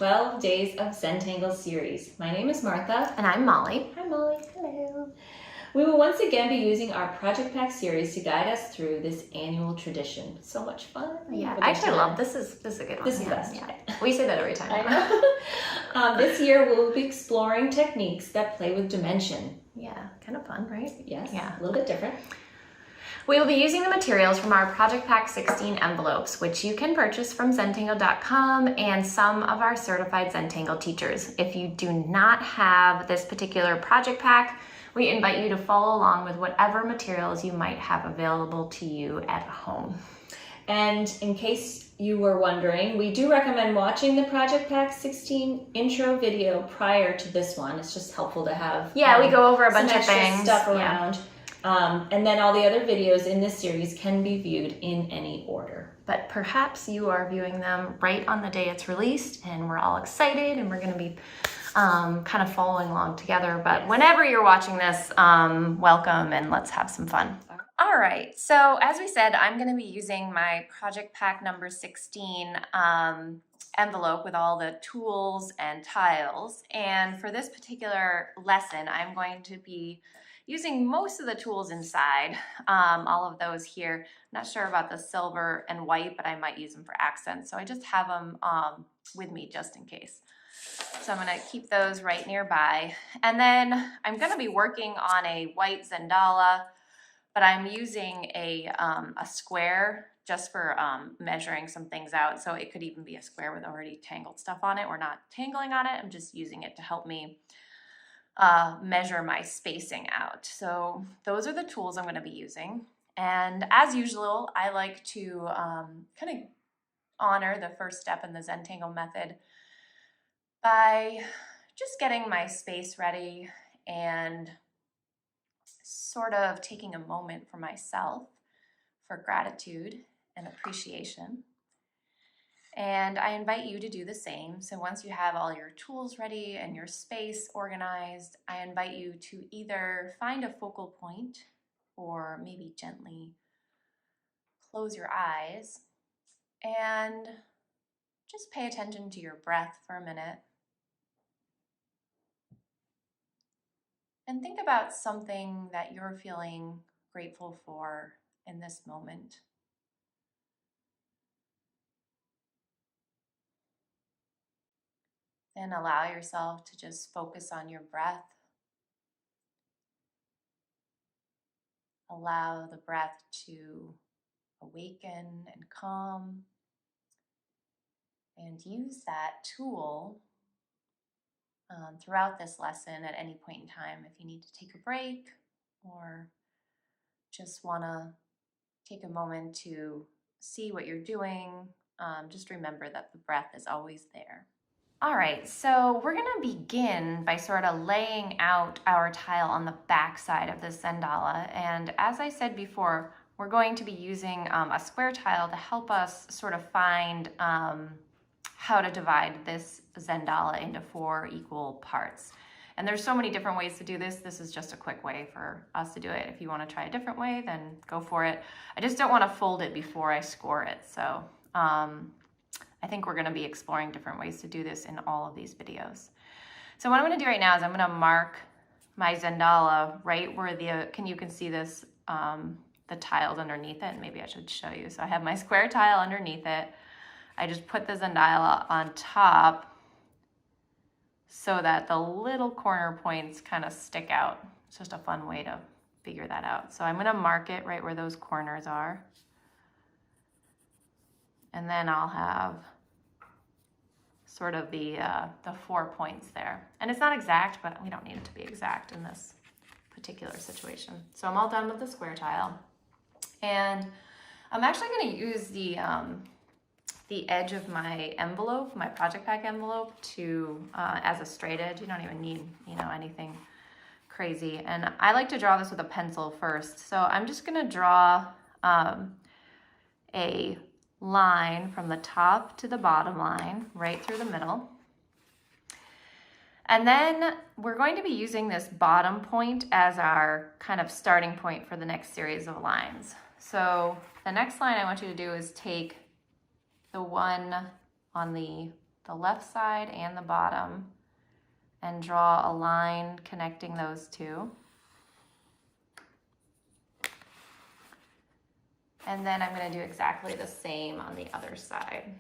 12 Days of Zentangle series. My name is Martha. And I'm Molly. Hi, Molly. Hello. We will once again be using our Project Pack series to guide us through this annual tradition. So much fun. Yeah, I actually love this. Is a good one. This is the best. Yeah. We say that every time. I know. This year we'll be exploring techniques that play with dimension. Yeah, kind of fun, right? Yes. Yeah. A little bit different. We will be using the materials from our Project Pack 16 envelopes, which you can purchase from Zentangle.com and some of our certified Zentangle teachers. If you do not have this particular project pack, we invite you to follow along with whatever materials you might have available to you at home. And in case you were wondering, we do recommend watching the Project Pack 16 intro video prior to this one. It's just helpful to have. Yeah, we go over a bunch of extra things. Stuff around. Yeah. And then all the other videos in this series can be viewed in any order. But perhaps you are viewing them right on the day it's released, and we're all excited, and we're going to be kind of following along together. But whenever you're watching this, welcome, and let's have some fun. All right, so as we said, I'm going to be using my Project Pack number 16 envelope with all the tools and tiles. And for this particular lesson, I'm going to be using most of the tools inside, all of those here. Not sure about the silver and white, but I might use them for accents. So I just have them with me just in case. So I'm gonna keep those right nearby. And then I'm gonna be working on a white Zentangle, but I'm using a square just for measuring some things out. So it could even be a square with already tangled stuff on it. We're not tangling on it. I'm just using it to help me measure my spacing out. So those are the tools I'm going to be using. And as usual, I like to kind of honor the first step in the Zentangle method by just getting my space ready and sort of taking a moment for myself for gratitude and appreciation. And I invite you to do the same. So once you have all your tools ready and your space organized, I invite you to either find a focal point or maybe gently close your eyes and just pay attention to your breath for a minute. And think about something that you're feeling grateful for in this moment. Then allow yourself to just focus on your breath. Allow the breath to awaken and calm. And use that tool throughout this lesson at any point in time. If you need to take a break or just want to take a moment to see what you're doing, just remember that the breath is always there. All right, so we're gonna begin by sort of laying out our tile on the back side of this Zentangle. And as I said before, we're going to be using a square tile to help us sort of find how to divide this Zentangle into 4 equal parts. And there's so many different ways to do this. This is just a quick way for us to do it. If you wanna try a different way, then go for it. I just don't wanna fold it before I score it. So, I think we're going to be exploring different ways to do this in all of these videos. So what I'm going to do right now is I'm going to mark my Zentangle right where you can see this, the tiles underneath it, and maybe I should show you. So I have my square tile underneath it. I just put the Zentangle on top so that the little corner points kind of stick out. It's just a fun way to figure that out. So I'm going to mark it right where those corners are. And then I'll have sort of the 4 points there. And it's not exact, but we don't need it to be exact in this particular situation. So I'm all done with the square tile. And I'm actually going to use the edge of my envelope, my Project Pack envelope, to as a straight edge. You don't even need, anything crazy. And I like to draw this with a pencil first. So I'm just going to draw a line from the top to the bottom line, right through the middle. And then we're going to be using this bottom point as our kind of starting point for the next series of lines. So the next line I want you to do is take the one on the the left side and the bottom and draw a line connecting those two. And then I'm going to do exactly the same on the other side.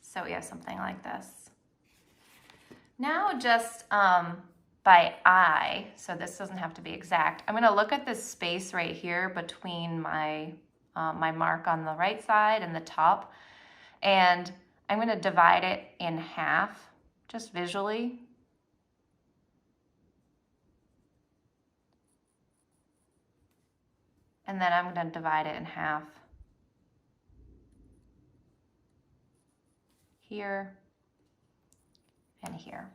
So we have something like this. Now just by eye, so this doesn't have to be exact, I'm going to look at this space right here between my mark on the right side and the top, and I'm going to divide it in half, just visually. And then I'm going to divide it in half here and here.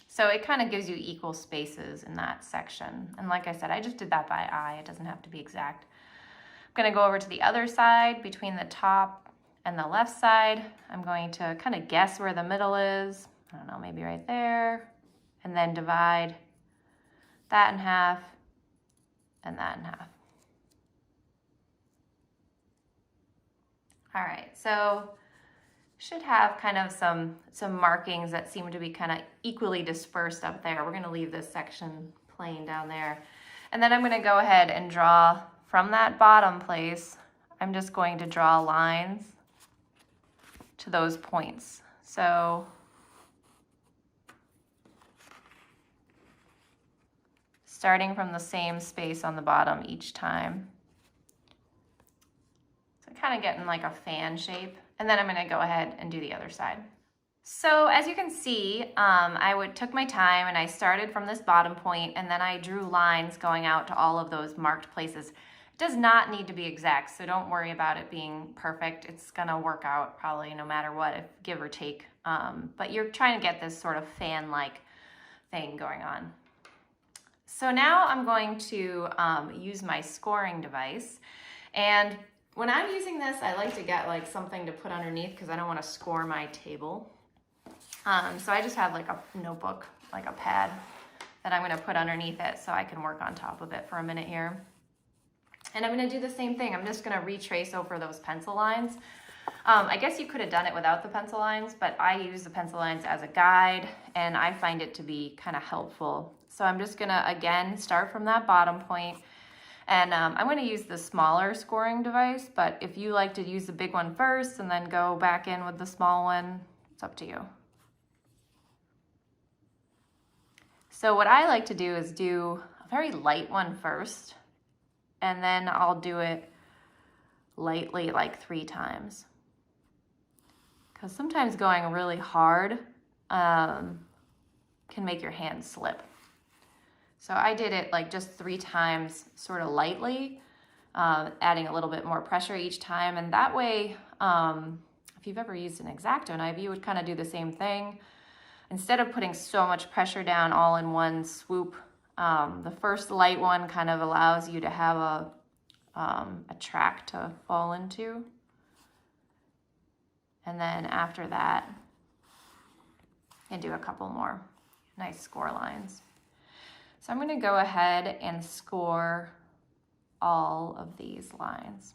So it kind of gives you equal spaces in that section. And like I said, I just did that by eye. It doesn't have to be exact. I'm going to go over to the other side between the top and the left side. I'm going to kind of guess where the middle is. I don't know, maybe right there. And then divide that in half and that in half. All right, so should have kind of some markings that seem to be kind of equally dispersed up there. We're going to leave this section plain down there. And then I'm going to go ahead and draw from that bottom place. I'm just going to draw lines to those points. So starting from the same space on the bottom each time. So kind of getting like a fan shape. And then I'm going to go ahead and do the other side. So as you can see, I took my time and I started from this bottom point, and then I drew lines going out to all of those marked places. It does not need to be exact, so don't worry about it being perfect. It's going to work out probably no matter what, if give or take. But you're trying to get this sort of fan-like thing going on. So now I'm going to use my scoring device, and when I'm using this, I like to get like something to put underneath because I don't want to score my table. So I just have like a notebook, like a pad that I'm going to put underneath it so I can work on top of it for a minute here. And I'm going to do the same thing. I'm just going to retrace over those pencil lines. I guess you could have done it without the pencil lines, but I use the pencil lines as a guide, and I find it to be kind of helpful. So I'm just going to, again, start from that bottom point. And I'm going to use the smaller scoring device, but if you like to use the big one first and then go back in with the small one, it's up to you. So what I like to do is do a very light one first, and then I'll do it lightly like 3 times. Because sometimes going really hard can make your hand slip. So I did it like just 3 times, sort of lightly, adding a little bit more pressure each time. And that way, if you've ever used an X-Acto knife, you would kind of do the same thing. Instead of putting so much pressure down all in one swoop, the first light one kind of allows you to have a track to fall into. And then after that, you can do a couple more nice score lines. So I'm going to go ahead and score all of these lines.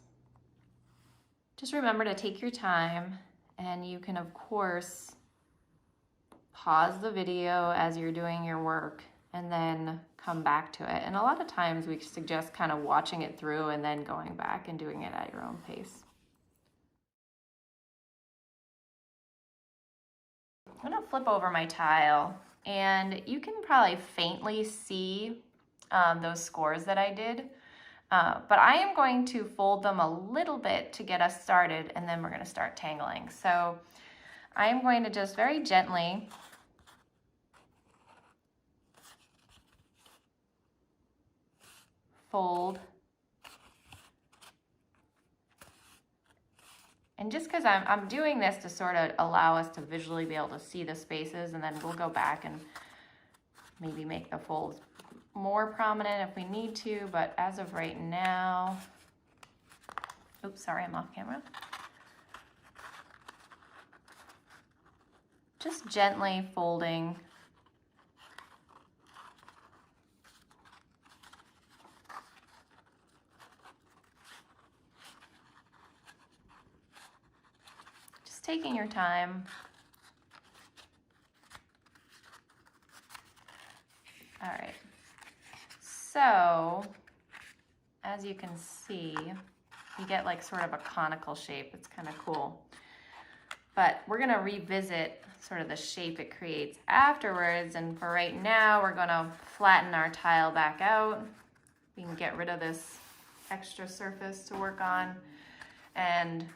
Just remember to take your time, and you can, of course, pause the video as you're doing your work and then come back to it. And a lot of times we suggest kind of watching it through and then going back and doing it at your own pace. I'm going to flip over my tile, and you can probably faintly see those scores that I did, but I am going to fold them a little bit to get us started, and then we're going to start tangling. So I am going to just very gently fold. And just because I'm doing this to sort of allow us to visually be able to see the spaces, and then we'll go back and maybe make the folds more prominent if we need to, but as of right now, oops, sorry, I'm off camera. Just gently folding Just taking your time. All right. So, as you can see, you get like sort of a conical shape. It's kind of cool. But we're gonna revisit sort of the shape it creates afterwards. And for right now, we're gonna flatten our tile back out. We can get rid of this extra surface to work on. And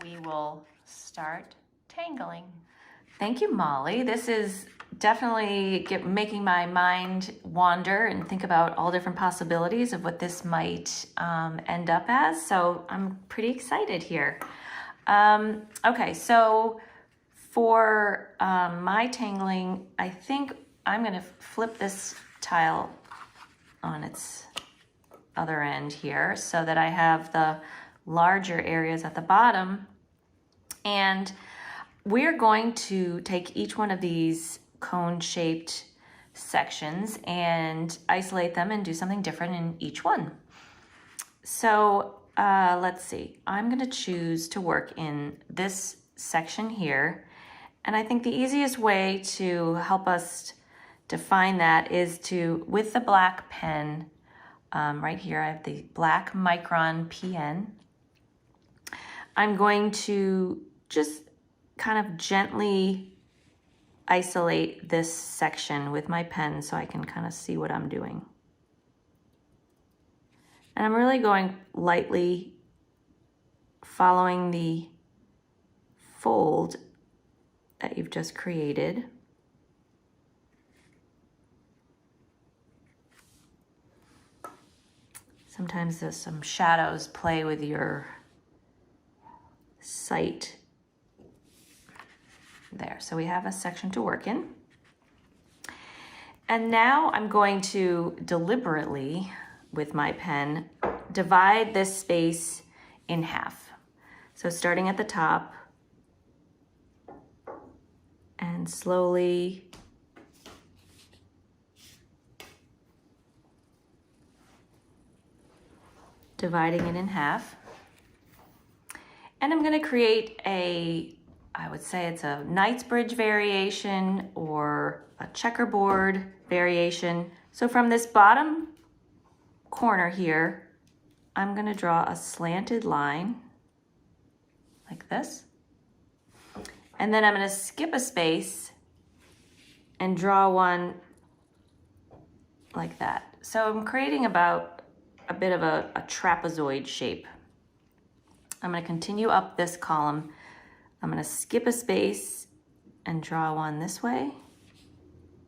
we will start tangling. Thank you, Molly. This is definitely making my mind wander and think about all different possibilities of what this might end up as. So I'm pretty excited here. Okay, so for my tangling, I think I'm going to flip this tile on its other end here so that I have the larger areas at the bottom. And we're going to take each one of these cone-shaped sections and isolate them and do something different in each one. So let's see. I'm going to choose to work in this section here. And I think the easiest way to help us define that is to, with the black pen, right here, I have the black Micron PN. I'm going to just kind of gently isolate this section with my pen so I can kind of see what I'm doing. And I'm really going lightly following the fold that you've just created. Sometimes there's some shadows play with your sight. There, so we have a section to work in. And now I'm going to deliberately, with my pen, divide this space in half. So starting at the top and slowly dividing it in half. And I'm going to create I would say it's a Knightsbridge variation or a checkerboard variation. So from this bottom corner here, I'm going to draw a slanted line like this. And then I'm going to skip a space and draw one like that. So I'm creating about a bit of a trapezoid shape. I'm going to continue up this column. I'm going to skip a space and draw one this way.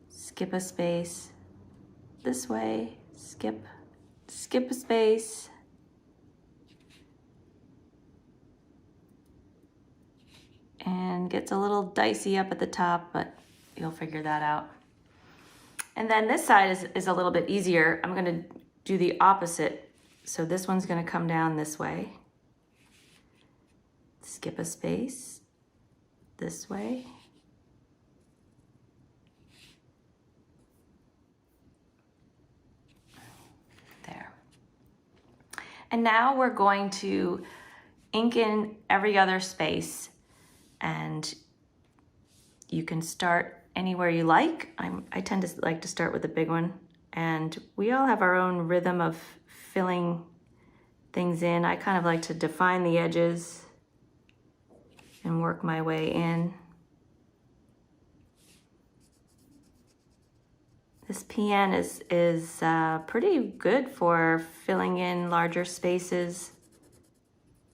Skip a space this way. Skip a space. And gets a little dicey up at the top, but you'll figure that out. And then this side is a little bit easier. I'm going to do the opposite. So this one's going to come down this way. Skip a space this way. There. And now we're going to ink in every other space, and you can start anywhere you like. I tend to like to start with the big one, and we all have our own rhythm of filling things in. I kind of like to define the edges and work my way in. This PN is pretty good for filling in larger spaces.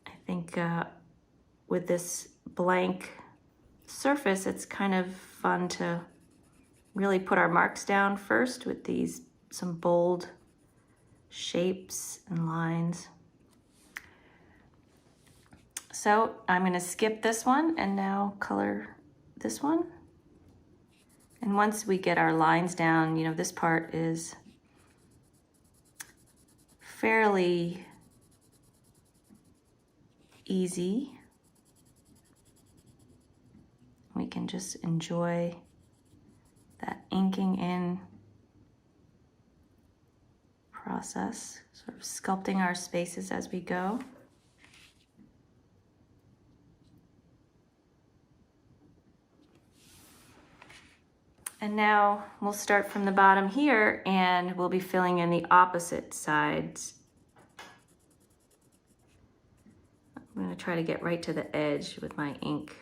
I think with this blank surface, it's kind of fun to really put our marks down first with some bold shapes and lines. So I'm going to skip this one and now color this one. And once we get our lines down, you know, this part is fairly easy. We can just enjoy that inking in process, sort of sculpting our spaces as we go. And now we'll start from the bottom here and we'll be filling in the opposite sides. I'm going to try to get right to the edge with my ink.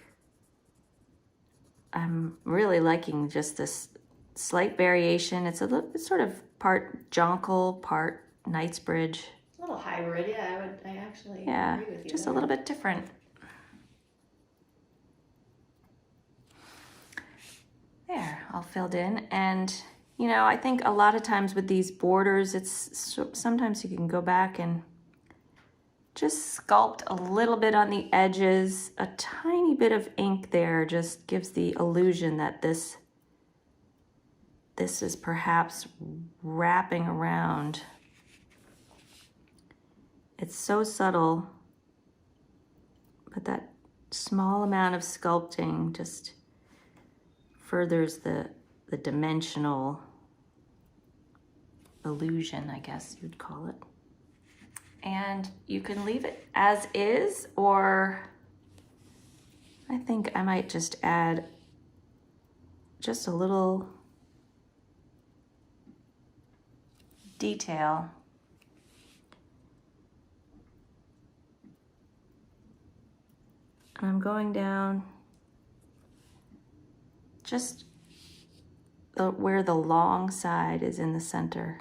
I'm really liking just this slight variation. It's sort of part jonquil, part Knightsbridge. A little hybrid, yeah, I actually yeah, agree with you. Just there. A little bit different. There, all filled in. And, you know, I think a lot of times with these borders, sometimes you can go back and just sculpt a little bit on the edges. A tiny bit of ink there just gives the illusion that this is perhaps wrapping around. It's so subtle, but that small amount of sculpting just furthers the dimensional illusion, I guess you'd call it. And you can leave it as is, or I think I might just add just a little detail. And I'm going down just where the long side is in the center.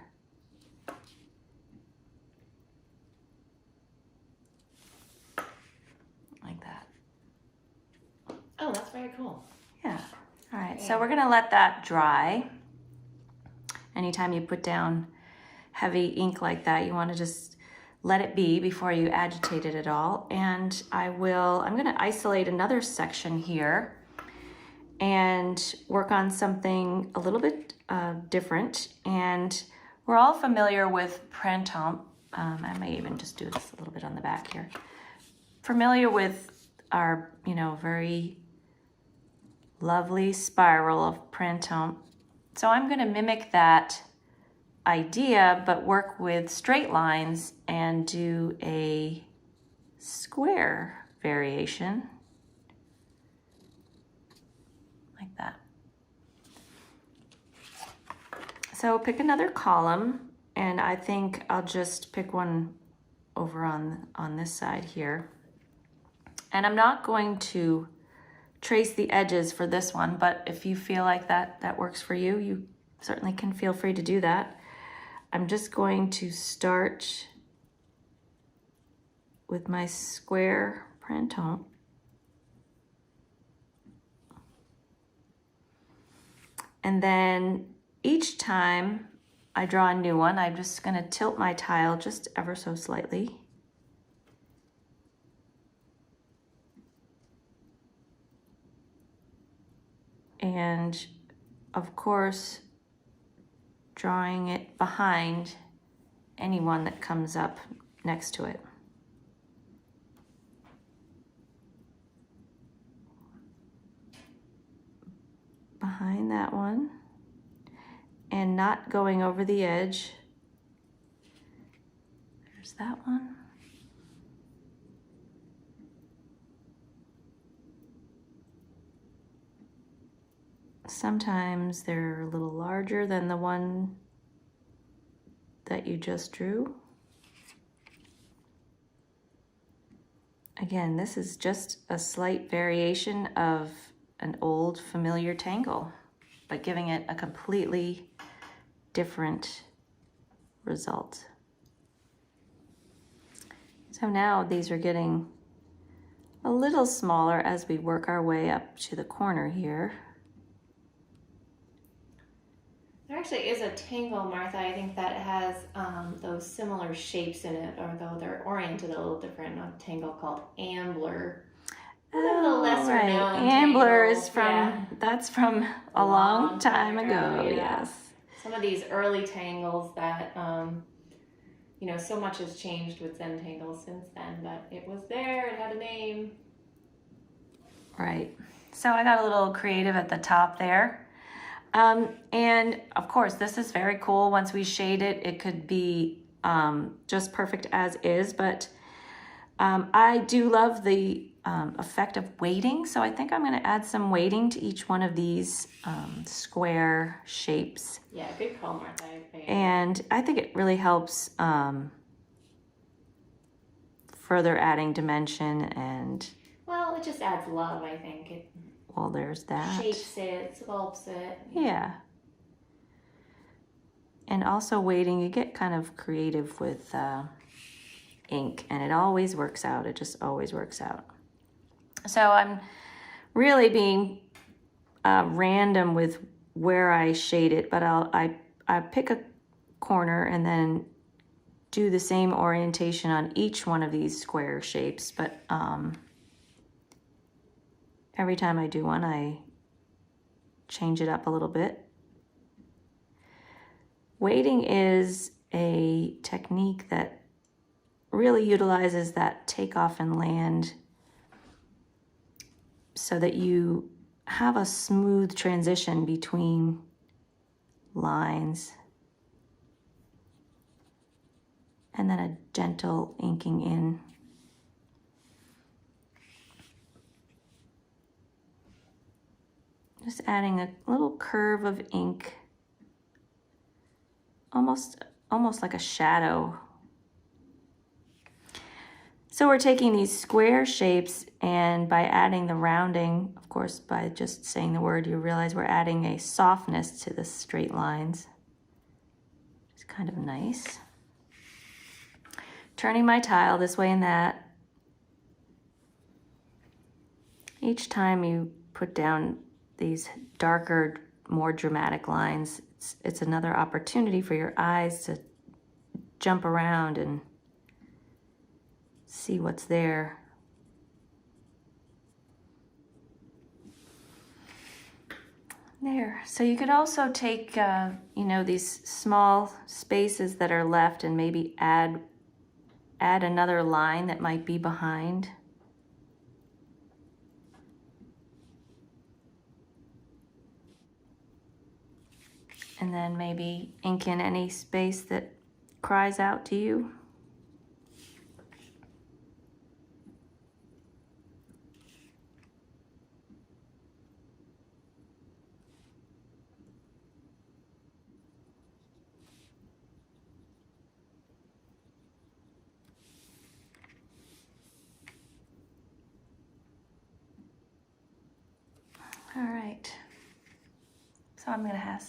Like that. Oh, that's very cool. Yeah. All right, so we're gonna let that dry. Anytime you put down heavy ink like that, you wanna just let it be before you agitate it at all. And I'm gonna isolate another section here and work on something a little bit different. And we're all familiar with printemps. I may even just do this a little bit on the back here. Familiar with our, very lovely spiral of printemps. So I'm gonna mimic that idea, but work with straight lines and do a square variation. Like that. So pick another column, and I think I'll just pick one over on this side here. And I'm not going to trace the edges for this one, but if you feel like that works for you, you certainly can feel free to do that. I'm just going to start with my square printemps. And then each time I draw a new one, I'm just going to tilt my tile just ever so slightly. And of course, drawing it behind any one that comes up next to it. Behind that one, and not going over the edge. There's that one. Sometimes they're a little larger than the one that you just drew. Again, this is just a slight variation of an old familiar tangle, but giving it a completely different result. So now these are getting a little smaller as we work our way up to the corner here. There actually is a tangle, Martha, I think that has those similar shapes in it, although they're oriented a little different. A tangle called Ambler. Oh, right. Ambler is that's from a long time ago, yes. Some of these early tangles that, so much has changed with Zentangle since then, but it was there, it had a name. Right. So I got a little creative at the top there. And of course, this is very cool. Once we shade it, it could be just perfect as is, but I do love the effect of weighting. So I think I'm going to add some weighting to each one of these square shapes. Yeah, good call, Martha. And I think it really helps further adding dimension and... Well, it just adds love, I think. Well, there's that. Shapes it, sculpts it. Yeah. And also weighting, you get kind of creative with ink, and it always works out. It just always works out. So I'm really being random with where I shade it, but I pick a corner and then do the same orientation on each one of these square shapes, but every time I do one, I change it up a little bit. Weighting is a technique that really utilizes that takeoff and land so that you have a smooth transition between lines and then a gentle inking in. Just adding a little curve of ink, almost like a shadow. So we're taking these square shapes, and by adding the rounding, of course, by just saying the word, you realize we're adding a softness to the straight lines. It's kind of nice. Turning my tile this way and that. Each time you put down these darker, more dramatic lines, it's another opportunity for your eyes to jump around and see what's there. There. So you could also take, these small spaces that are left and maybe add another line that might be behind. And then maybe ink in any space that cries out to you. All right. So I'm going to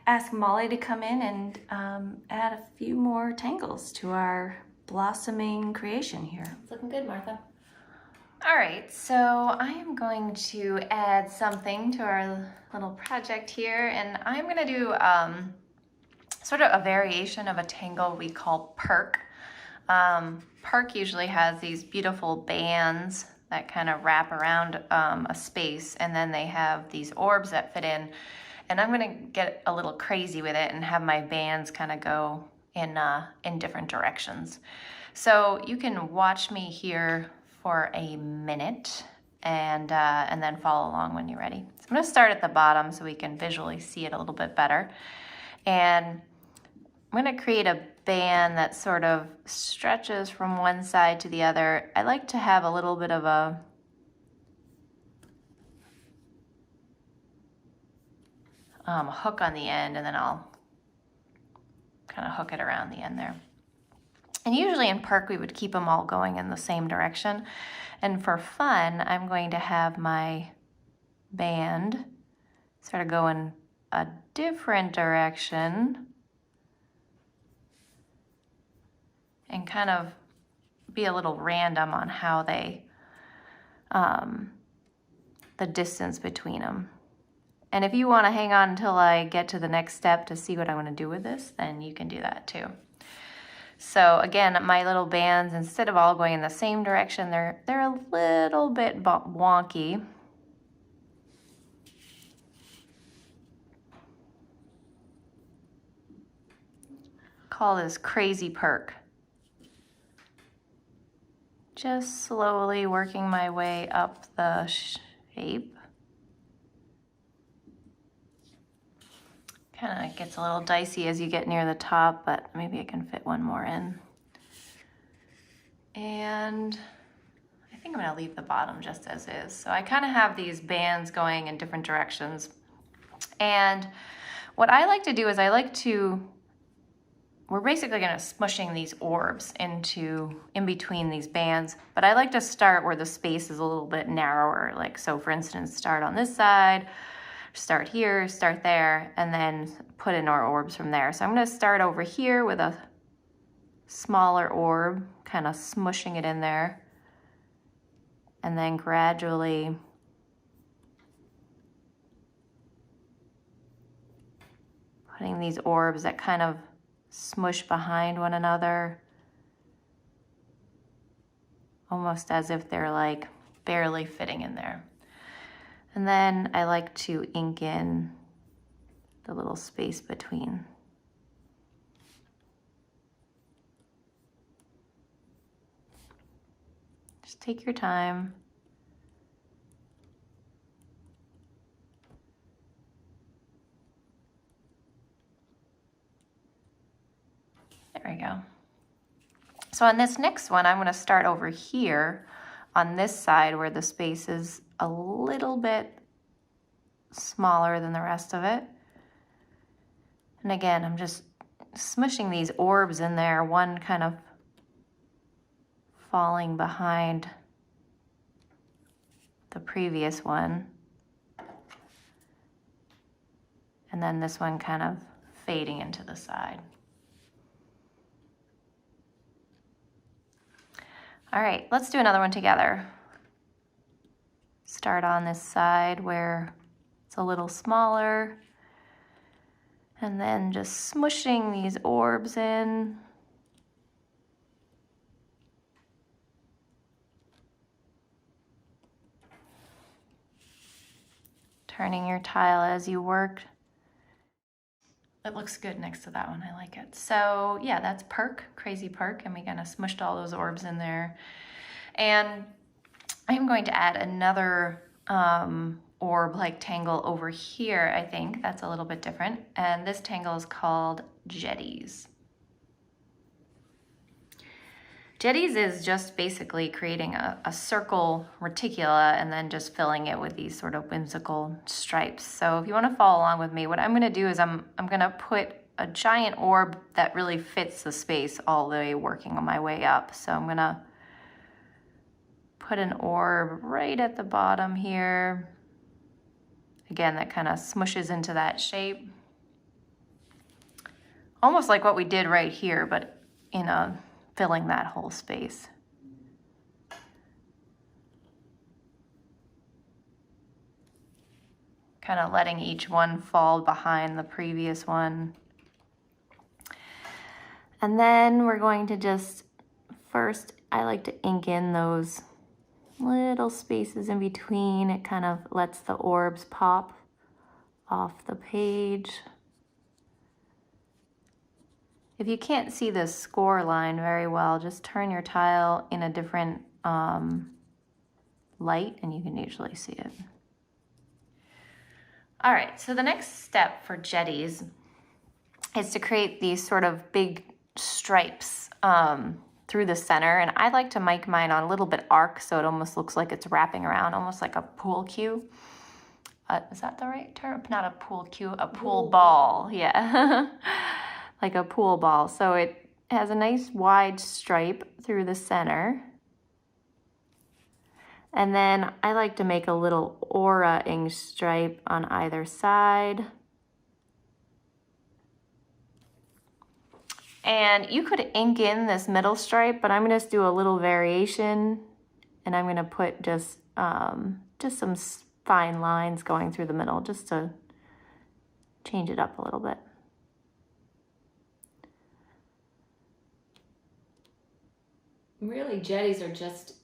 ask Molly to come in and add a few more tangles to our blossoming creation here. It's looking good, Martha. All right, so I am going to add something to our little project here, and I'm going to do sort of a variation of a tangle we call perk. Perk usually has these beautiful bands that kind of wrap around a space, and then they have these orbs that fit in. And I'm going to get a little crazy with it and have my bands kind of go in different directions. So you can watch me here for a minute and then follow along when you're ready. So I'm going to start at the bottom so we can visually see it a little bit better. And I'm going to create a band that sort of stretches from one side to the other. I like to have a little bit of a hook on the end, and then I'll kind of hook it around the end there. And usually in perk we would keep them all going in the same direction, and for fun I'm going to have my band sort of go in a different direction and kind of be a little random on how they the distance between them. And if you want to hang on until I get to the next step to see what I want to do with this, then you can do that too. So again, my little bands, instead of all going in the same direction, they're a little bit wonky. Call this crazy perk. Just slowly working my way up the shape. Kind of gets a little dicey as you get near the top, but maybe I can fit one more in. And I think I'm gonna leave the bottom just as is. So I kind of have these bands going in different directions. And what I like to do is we're basically gonna smushing these orbs in between these bands, but I like to start where the space is a little bit narrower. Like, so for instance, start on this side, start here, start there, and then put in our orbs from there. So I'm gonna start over here with a smaller orb, kind of smushing it in there, and then gradually putting these orbs that kind of smush behind one another, almost as if they're like barely fitting in there. And then I like to ink in the little space between. Just take your time. There we go. So on this next one, I'm going to start over here on this side where the space is a little bit smaller than the rest of it. And again, I'm just smushing these orbs in there, one kind of falling behind the previous one. And then this one kind of fading into the side. All right, let's do another one together. Start on this side where it's a little smaller, and then just smushing these orbs in. Turning your tile as you work. It looks good next to that one, I like it. So yeah, that's Perk, Crazy Perk, and we kind of smushed all those orbs in there. And I'm going to add another orb-like tangle over here, I think. That's a little bit different. And this tangle is called Jetties. Jetties is just basically creating a circle reticula and then just filling it with these sort of whimsical stripes. So if you want to follow along with me, what I'm going to do is I'm going to put a giant orb that really fits the space all the way, working on my way up. So I'm going to put an orb right at the bottom here. Again, that kind of smushes into that shape. Almost like what we did right here, but in a filling that whole space. Kind of letting each one fall behind the previous one. And then we're going to just, first, I like to ink in those little spaces in between. It kind of lets the orbs pop off the page. If you can't see the score line very well, just turn your tile in a different light and you can usually see it. All right, so the next step for jetties is to create these sort of big stripes through the center. And I like to make mine on a little bit arc so it almost looks like it's wrapping around, almost like a pool cue. Is that the right term? Not a pool cue, a pool ball, yeah. Like a pool ball. So it has a nice wide stripe through the center. And then I like to make a little aura ink stripe on either side. And you could ink in this middle stripe, but I'm gonna just do a little variation, and I'm gonna put just some fine lines going through the middle just to change it up a little bit. Really, jetties are just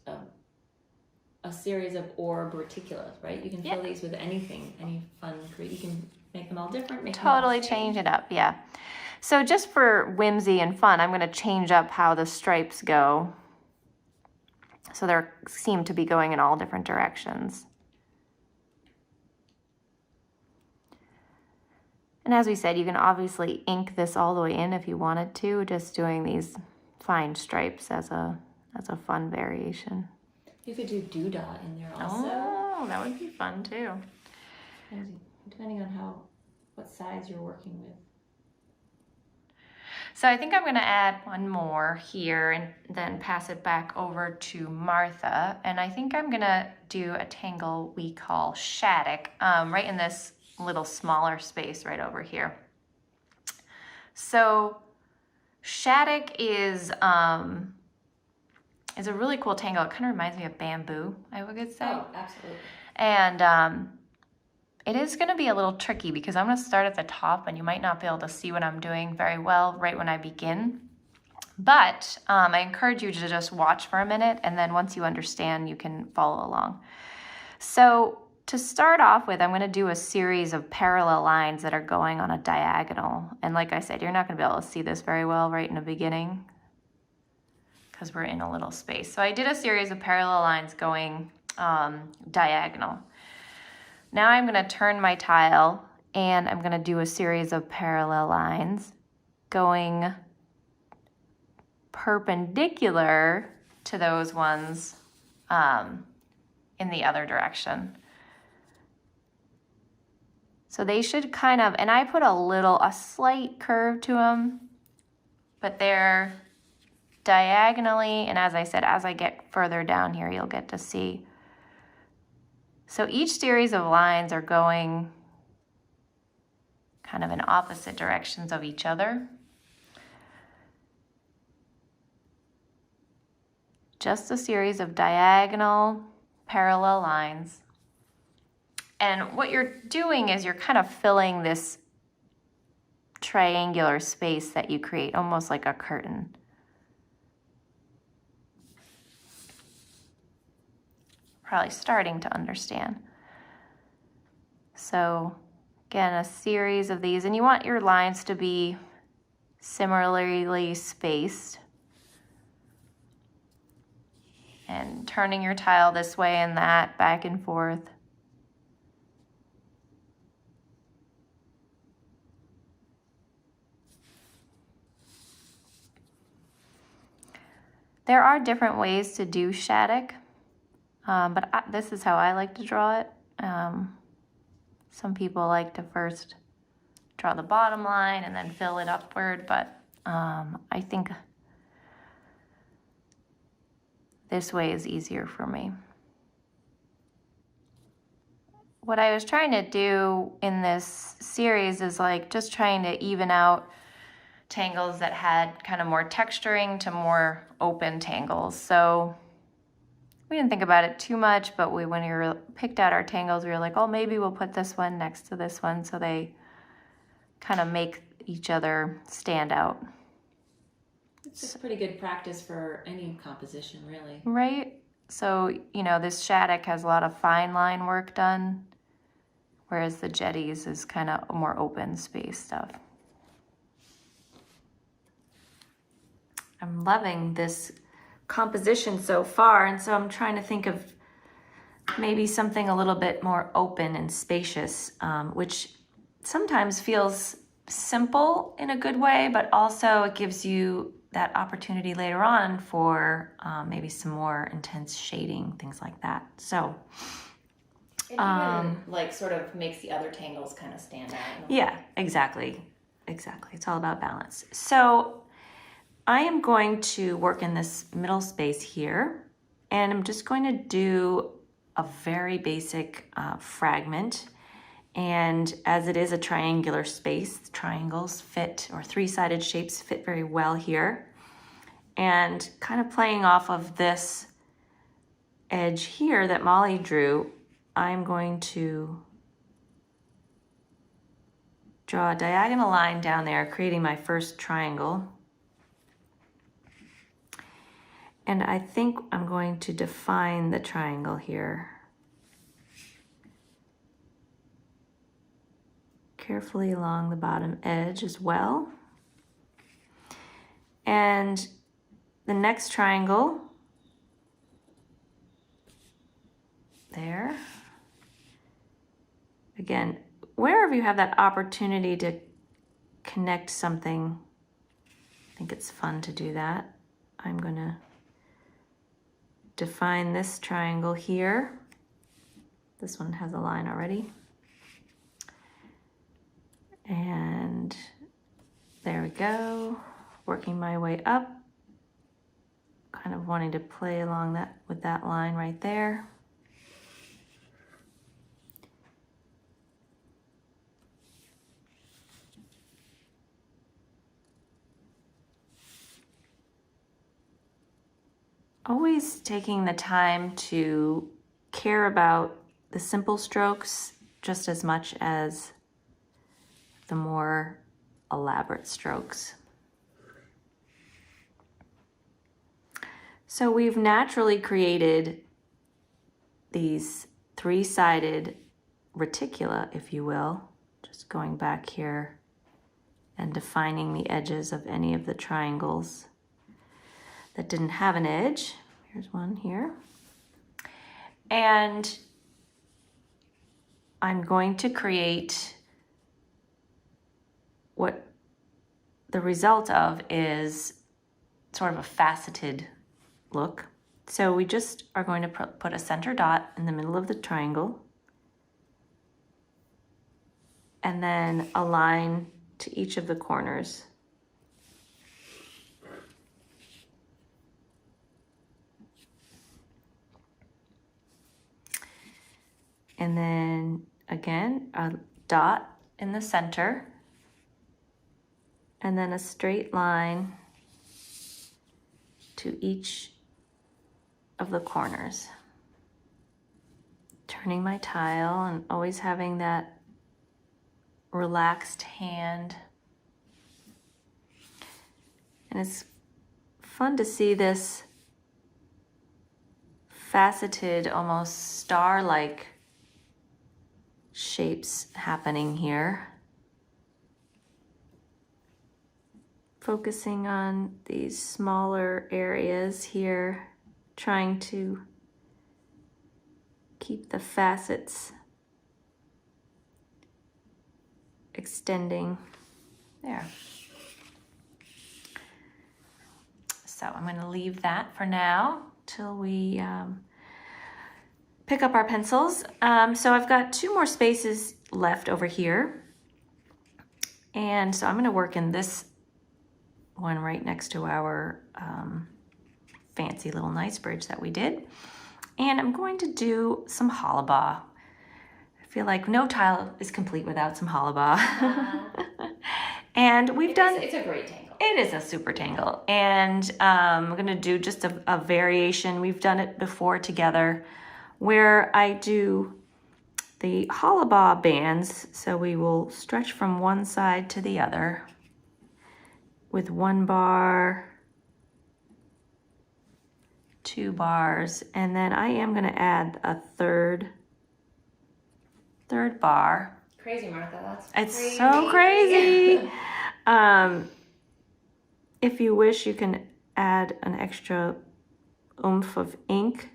a series of orb reticulas, right? You can fill these with anything, any fun, you can make them all different. Make Totally them all change it up, yeah. So just for whimsy and fun, I'm gonna change up how the stripes go. So they seem to be going in all different directions. And as we said, you can obviously ink this all the way in if you wanted to, just doing these fine stripes as a fun variation. You could do doodah in there also. Oh, that would be fun too. Depending on what size you're working with. So I think I'm going to add one more here and then pass it back over to Martha. And I think I'm going to do a tangle we call Shattuck, right in this little smaller space right over here. So Shattuck is a really cool tangle. It kind of reminds me of bamboo, I would say. Oh, absolutely. And it is going to be a little tricky because I'm going to start at the top and you might not be able to see what I'm doing very well right when I begin. But I encourage you to just watch for a minute, and then once you understand, you can follow along. So to start off with, I'm going to do a series of parallel lines that are going on a diagonal. And like I said, you're not going to be able to see this very well right in the beginning because we're in a little space. So I did a series of parallel lines going diagonal. Now I'm going to turn my tile and I'm going to do a series of parallel lines going perpendicular to those ones in the other direction. So they should kind of, and I put a slight curve to them, but they're diagonally, and as I said, as I get further down here, you'll get to see. So each series of lines are going kind of in opposite directions of each other. Just a series of diagonal parallel lines. And what you're doing is you're kind of filling this triangular space that you create, almost like a curtain. Probably starting to understand. So again, a series of these, and you want your lines to be similarly spaced. And turning your tile this way and that, back and forth. There are different ways to do Shattuck. But this is how I like to draw it. Some people like to first draw the bottom line and then fill it upward, but I think this way is easier for me. What I was trying to do in this series is like just trying to even out tangles that had kind of more texturing to more open tangles. So we didn't think about it too much, but when we picked out our tangles, we were like, oh, maybe we'll put this one next to this one so they kind of make each other stand out. It's a pretty good practice for any composition, really. Right? So, this Shattuck has a lot of fine line work done, whereas the jetties is kind of more open space stuff. I'm loving this composition so far, and so I'm trying to think of maybe something a little bit more open and spacious, which sometimes feels simple in a good way, but also it gives you that opportunity later on for maybe some more intense shading, things like that. So it even sort of makes the other tangles kind of stand out. Yeah, exactly. It's all about balance. So I am going to work in this middle space here, and I'm just going to do a very basic fragment. And as it is a triangular space, triangles fit, or three-sided shapes fit very well here. And kind of playing off of this edge here that Molly drew, I'm going to draw a diagonal line down there, creating my first triangle. And I think I'm going to define the triangle here. Carefully along the bottom edge as well. And the next triangle, there. Again, wherever you have that opportunity to connect something, I think it's fun to do that. I'm gonna define this triangle here. This one has a line already. And there we go. Working my way up. Kind of wanting to play along that with that line right there. Always taking the time to care about the simple strokes just as much as the more elaborate strokes. So we've naturally created these three-sided reticula, if you will, just going back here and defining the edges of any of the triangles that didn't have an edge. Here's one here. And I'm going to create what the result of is sort of a faceted look. So we just are going to put a center dot in the middle of the triangle and then a line to each of the corners. And then again, a dot in the center, and then a straight line to each of the corners. Turning my tile and always having that relaxed hand. And it's fun to see this faceted, almost star-like shapes happening here. Focusing on these smaller areas here, trying to keep the facets extending there. So I'm going to leave that for now till we pick up our pencils. So I've got 2 more spaces left over here. And so I'm going to work in this one right next to our fancy little nice bridge that we did. And I'm going to do some hollabah. I feel like no tile is complete without some hollabah. And we've done... It's a great tangle. It is a super tangle. And I'm going to do just a variation. We've done it before together, where I do the hollabah bands. So we will stretch from one side to the other with 1 bar, 2 bars, and then I am going to add a third bar. Crazy, Martha. That's It's crazy. so crazy. If you wish, you can add an extra oomph of ink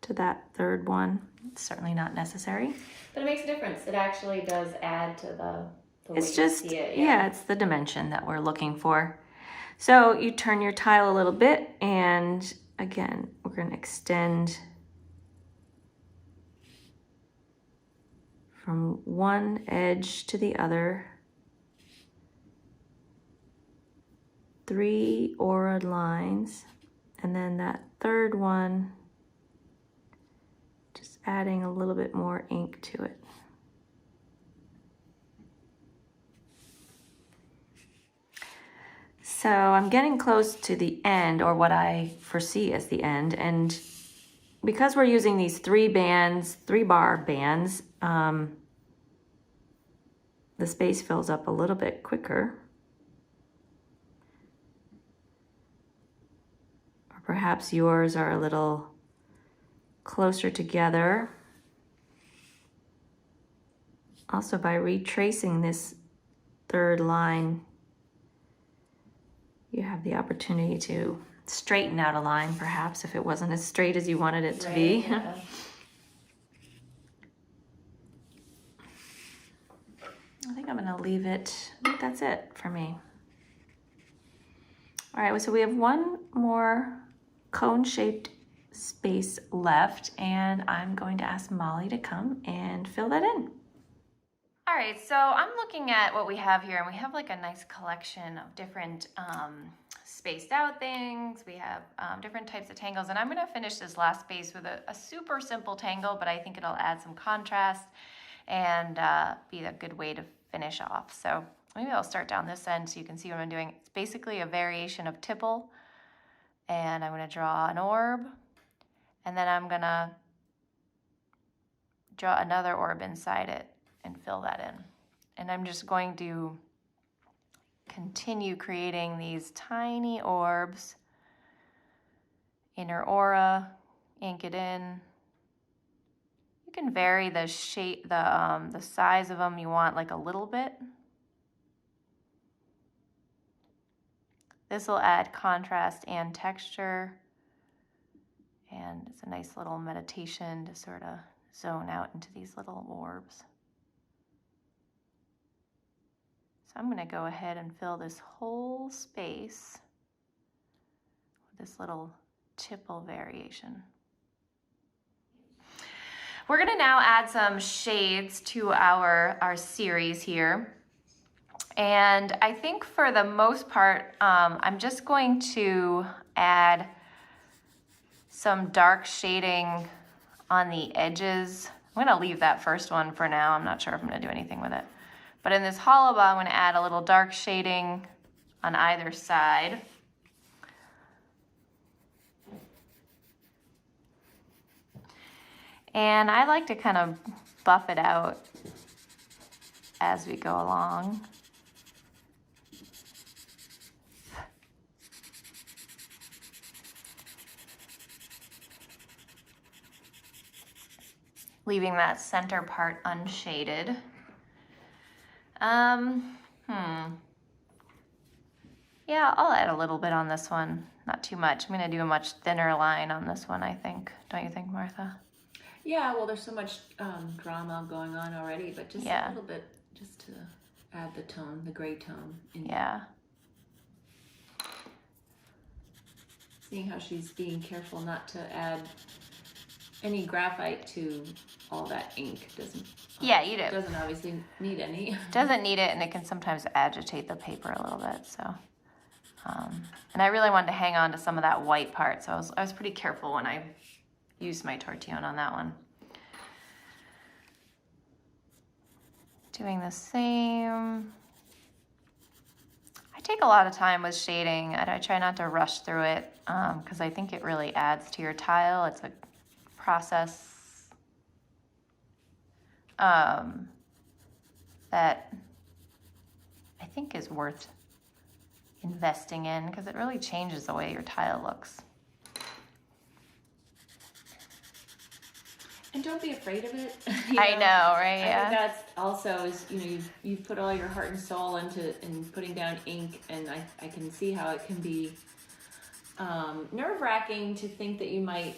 to that third one. It's certainly not necessary. But it makes a difference. It actually does add to the It's way just, you see it. yeah, it's the dimension that we're looking for. So you turn your tile a little bit, and again, we're going to extend from one edge to the other. 3 aura lines, and then that third one, just adding a little bit more ink to it. So I'm getting close to the end, or what I foresee as the end, and because we're using these 3 bar bands, the space fills up a little bit quicker. Or perhaps yours are a little closer together. Also, by retracing this third line, you have the opportunity to straighten out a line, perhaps, if it wasn't as straight as you wanted it to be. Yeah. I think I'm going to leave it. I think that's it for me. All right, so we have one more cone-shaped space left, and I'm going to ask Molly to come and fill that in. All right, so I'm looking at what we have here, and we have like a nice collection of different spaced out things. We have different types of tangles, and I'm gonna finish this last space with a super simple tangle, but I think it'll add some contrast and be a good way to finish off. So maybe I'll start down this end so you can see what I'm doing. It's basically a variation of tipple, and I'm gonna draw an orb, and then I'm gonna draw another orb inside it and fill that in. And I'm just going to continue creating these tiny orbs, inner aura, ink it in. You can vary the shape, the size of them you want, like a little bit. This will add contrast and texture, and it's a nice little meditation to sort of zone out into these little orbs. So I'm going to go ahead and fill this whole space with this little tipple variation. We're going to now add some shades to our series here. And I think for the most part, I'm just going to add some dark shading on the edges. I'm going to leave that first one for now. I'm not sure if I'm going to do anything with it. But in this hollow ball, I'm going to add a little dark shading on either side. And I like to kind of buff it out as we go along. Leaving that center part unshaded. Yeah, I'll add a little bit on this one, not too much. I'm gonna do a much thinner line on this one, I think. Don't you think, Martha? Yeah, well, there's so much drama going on already, but just a little bit, just to add the tone, the gray tone. Yeah. Seeing how she's being careful not to add any graphite to all that ink. Yeah, you do. Doesn't obviously need any. Doesn't need it, and it can sometimes agitate the paper a little bit. So, and I really wanted to hang on to some of that white part, so I was pretty careful when I used my tortillon on that one. Doing the same. I take a lot of time with shading. I try not to rush through it because I think it really adds to your tile. It's a process that I think is worth investing in because it really changes the way your tile looks. And don't be afraid of it. I know, right? I think that's also is, you've put all your heart and soul into putting down ink, and I can see how it can be nerve-wracking to think that you might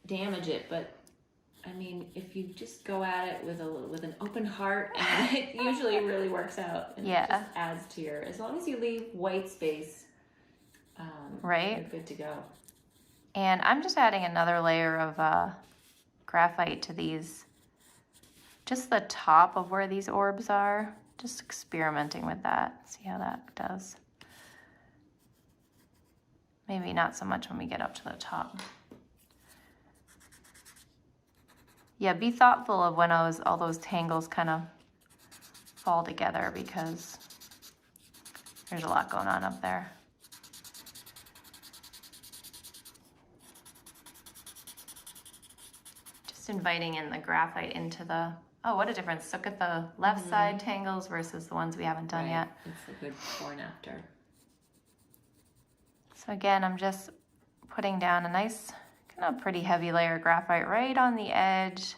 damage it, but I mean, if you just go at it with an open heart, and it usually really works out. And it just adds to your, as long as you leave white space, right, you're good to go. And I'm just adding another layer of graphite to these, just the top of where these orbs are, just experimenting with that, see how that does. Maybe not so much when we get up to the top. Yeah, be thoughtful of when all those tangles kind of fall together because there's a lot going on up there. Just inviting in the graphite into the, oh, what a difference. Look at the left side tangles versus the ones we haven't done yet. It's a good before and after. So again, I'm just putting down a nice, kind of pretty heavy layer of graphite right on the edge.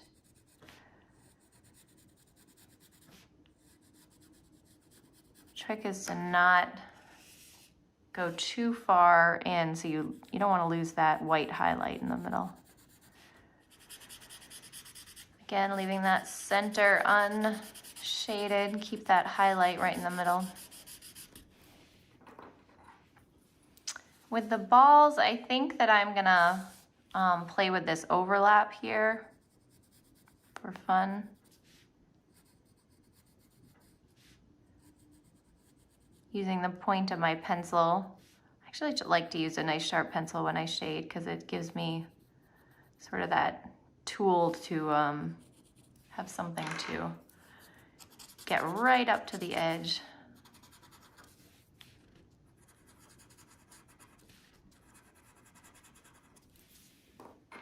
Trick is to not go too far in, so you don't want to lose that white highlight in the middle. Again, leaving that center unshaded, keep that highlight right in the middle. With the balls, I think that I'm gonna play with this overlap here for fun. Using the point of my pencil. I actually like to use a nice sharp pencil when I shade because it gives me sort of that tool to have something to get right up to the edge.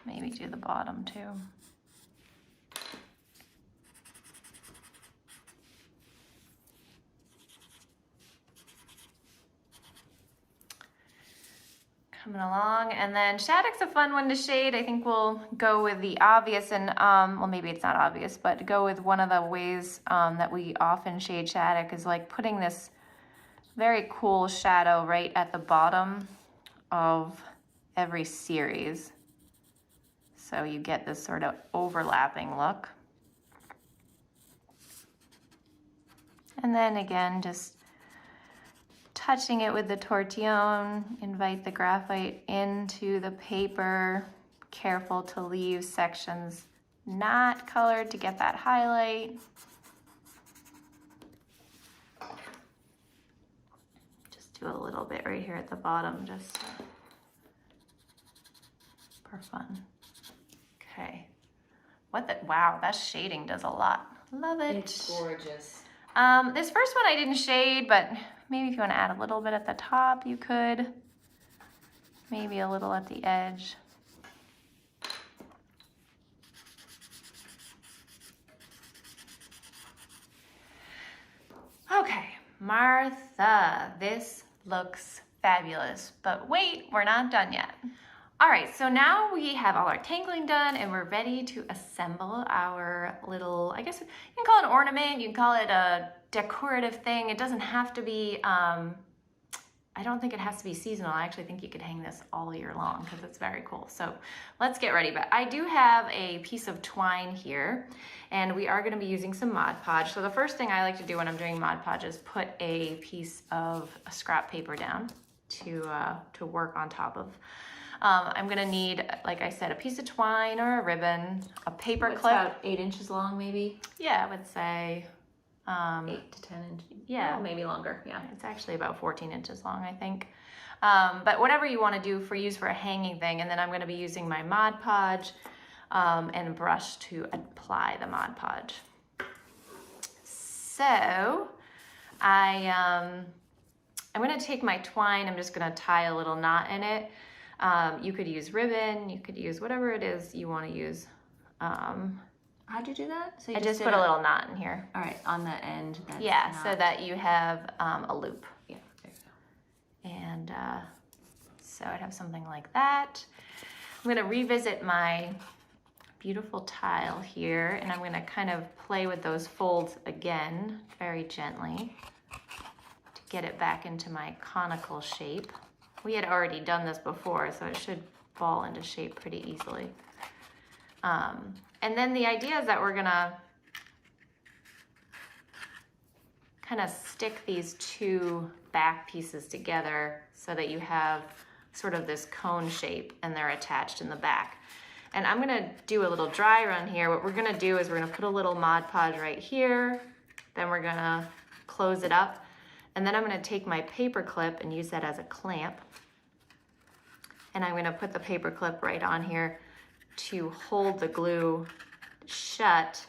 Maybe do the bottom too. Coming along, and then Shattuck's a fun one to shade. I think we'll go with the obvious, and well, maybe it's not obvious, but go with one of the ways that we often shade Shattuck is like putting this very cool shadow right at the bottom of every series. So you get this sort of overlapping look. And then again, just touching it with the tortillon, invite the graphite into the paper. Careful to leave sections not colored to get that highlight. Just do a little bit right here at the bottom, just for fun. Okay. Wow, that shading does a lot. Love it. It's gorgeous. This first one I didn't shade, but maybe if you want to add a little bit at the top, you could. Maybe a little at the edge. Okay, Martha, this looks fabulous, but wait, we're not done yet. All right, so now we have all our tangling done and we're ready to assemble our little, I guess you can call it an ornament, you can call it a decorative thing. It doesn't have to be, I don't think it has to be seasonal. I actually think you could hang this all year long because it's very cool. So let's get ready. But I do have a piece of twine here and we are gonna be using some Mod Podge. So the first thing I like to do when I'm doing Mod Podge is put a piece of scrap paper down to work on top of. I'm gonna need, like I said, a piece of twine or a ribbon, a paper clip. About 8 inches long, maybe? Yeah, I would say. 8 to 10 inches. Yeah. Oh, maybe longer, yeah. It's actually about 14 inches long, I think. But whatever you wanna do use for a hanging thing, and then I'm gonna be using my Mod Podge and brush to apply the Mod Podge. So, I'm gonna take my twine, I'm just gonna tie a little knot in it. You could use ribbon, you could use whatever it is you want to use. How'd you do that? So you I just put a little knot in here. All right, on the end. Yeah, so that you have a loop. Yeah, there you go. And so I'd have something like that. I'm going to revisit my beautiful tile here, and I'm going to kind of play with those folds again, very gently, to get it back into my conical shape. We had already done this before, so it should fall into shape pretty easily. And then the idea is that we're gonna kind of stick these two back pieces together so that you have sort of this cone shape and they're attached in the back. And I'm gonna do a little dry run here. What we're gonna do is we're gonna put a little Mod Podge right here, then we're gonna close it up, and then I'm gonna take my paper clip and use that as a clamp. And I'm gonna put the paper clip right on here to hold the glue shut,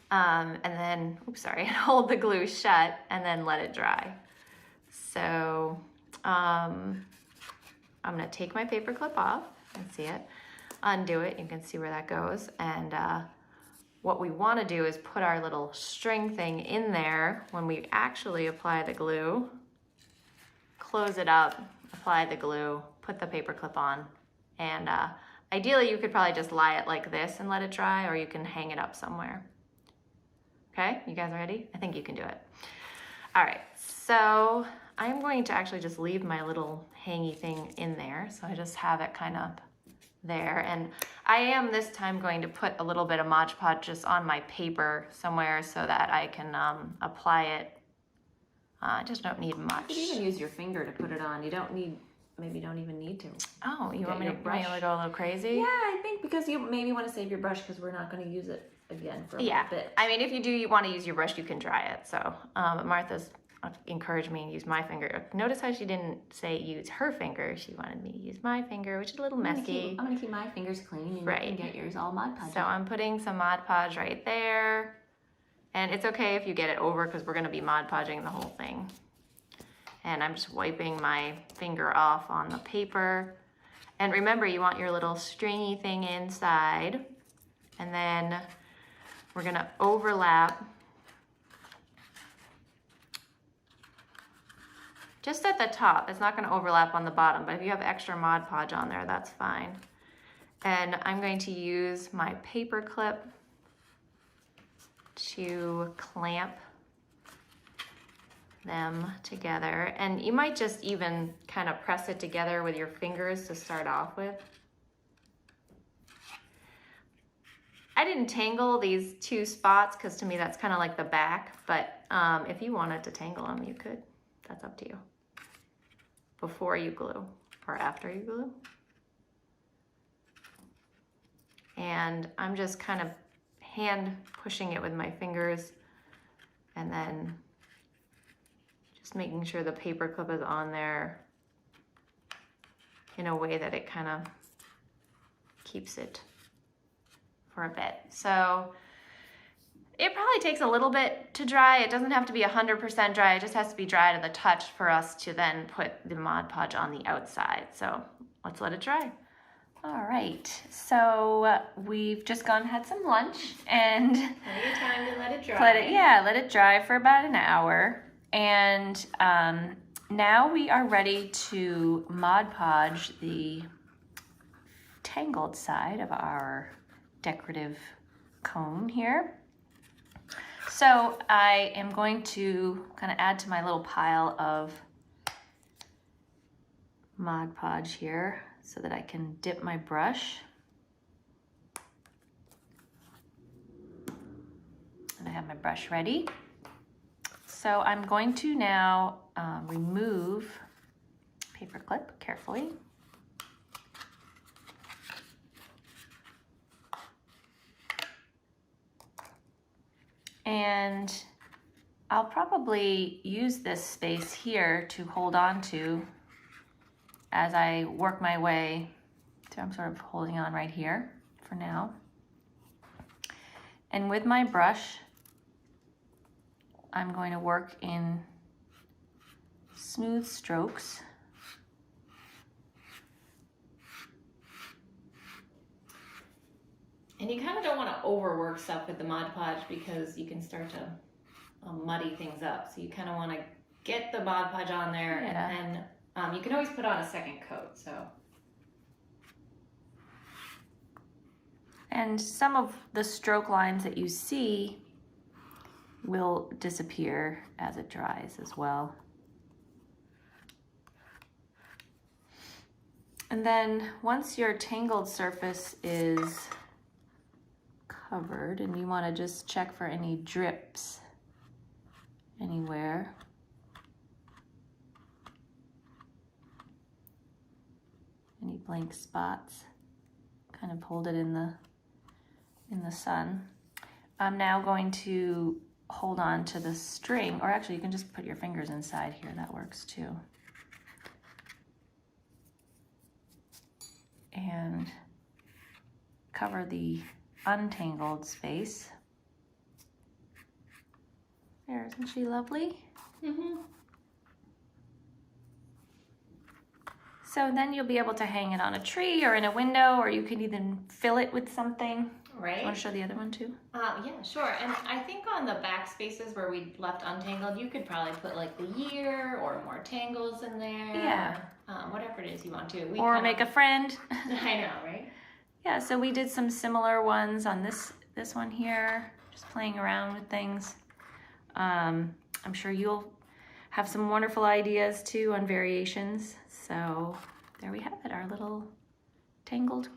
and then, hold the glue shut and then let it dry. So I'm gonna take my paper clip off, you can see it, undo it, you can see where that goes, and what we wanna do is put our little string thing in there when we actually apply the glue, close it up, apply the glue, put the paper clip on, and ideally you could probably just lie it like this and let it dry, or you can hang it up somewhere. Okay, you guys ready? I think you can do it. All right, so I'm going to actually just leave my little hangy thing in there. So I just have it kind of there. And I am this time going to put a little bit of Mod Podge just on my paper somewhere so that I can apply it. I just don't need much. You could even use your finger to put it on. You don't need maybe don't even need to. Oh, you want me to go a little crazy? Yeah, I think because you maybe want to save your brush because we're not going to use it again for a little bit. I mean, if you do, you want to use your brush, you can dry it. So Martha's encouraged me to use my finger. Notice how she didn't say use her finger. She wanted me to use my finger, which is a little messy. I'm going to keep my fingers clean and you can get yours all Mod Podge. So I'm putting some Mod Podge right there. And it's okay if you get it over because we're going to be Mod Podging the whole thing. And I'm just wiping my finger off on the paper. And remember, you want your little stringy thing inside. And then we're going to overlap just at the top. It's not going to overlap on the bottom, but if you have extra Mod Podge on there, that's fine. And I'm going to use my paper clip to clamp them together. And you might just even kind of press it together with your fingers to start off with. I didn't tangle these two spots because to me that's kind of like the back, but if you wanted to tangle them, you could. That's up to you. Before you glue or after you glue. And I'm just kind of hand pushing it with my fingers and then just making sure the paper clip is on there in a way that it kind of keeps it for a bit. So it probably takes a little bit to dry. It doesn't have to be 100% dry. It just has to be dry to the touch for us to then put the Mod Podge on the outside. So let's let it dry. All right, so we've just gone and had some lunch and plenty of time to let it dry. Let it dry for about an hour. And now we are ready to Mod Podge the tangled side of our decorative cone here. So I am going to kind of add to my little pile of Mod Podge here so that I can dip my brush. And I have my brush ready. So I'm going to now remove paper clip carefully. And I'll probably use this space here to hold on to as I work my way. So I'm sort of holding on right here for now. And with my brush, I'm going to work in smooth strokes. And you kind of don't want to overwork stuff with the Mod Podge because you can start to muddy things up. So you kind of want to get the Mod Podge on there and then you can always put on a second coat. So. And some of the stroke lines that you see will disappear as it dries as well. And then once your tangled surface is covered, and you want to just check for any drips anywhere. Any blank spots, kind of hold it in the sun. I'm now going to hold on to the string, or actually you can just put your fingers inside here, that works too. And cover the untangled space. There, isn't she lovely? Mm-hmm. So then you'll be able to hang it on a tree or in a window, or you could even fill it with something. Right. You want to show the other one too? Yeah, sure. And I think on the back spaces where we left untangled, you could probably put like the year or more tangles in there. Yeah. Or, whatever it is you want to. Or make a friend. I know, right? Yeah, so we did some similar ones on this one here, just playing around with things. I'm sure you'll have some wonderful ideas too on variations. So there we have it, our little tangled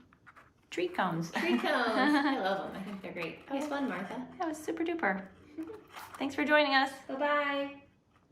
tree cones. Tree cones. I love them. I think they're great. That was fun, Martha. That was super duper. Thanks for joining us. Bye-bye.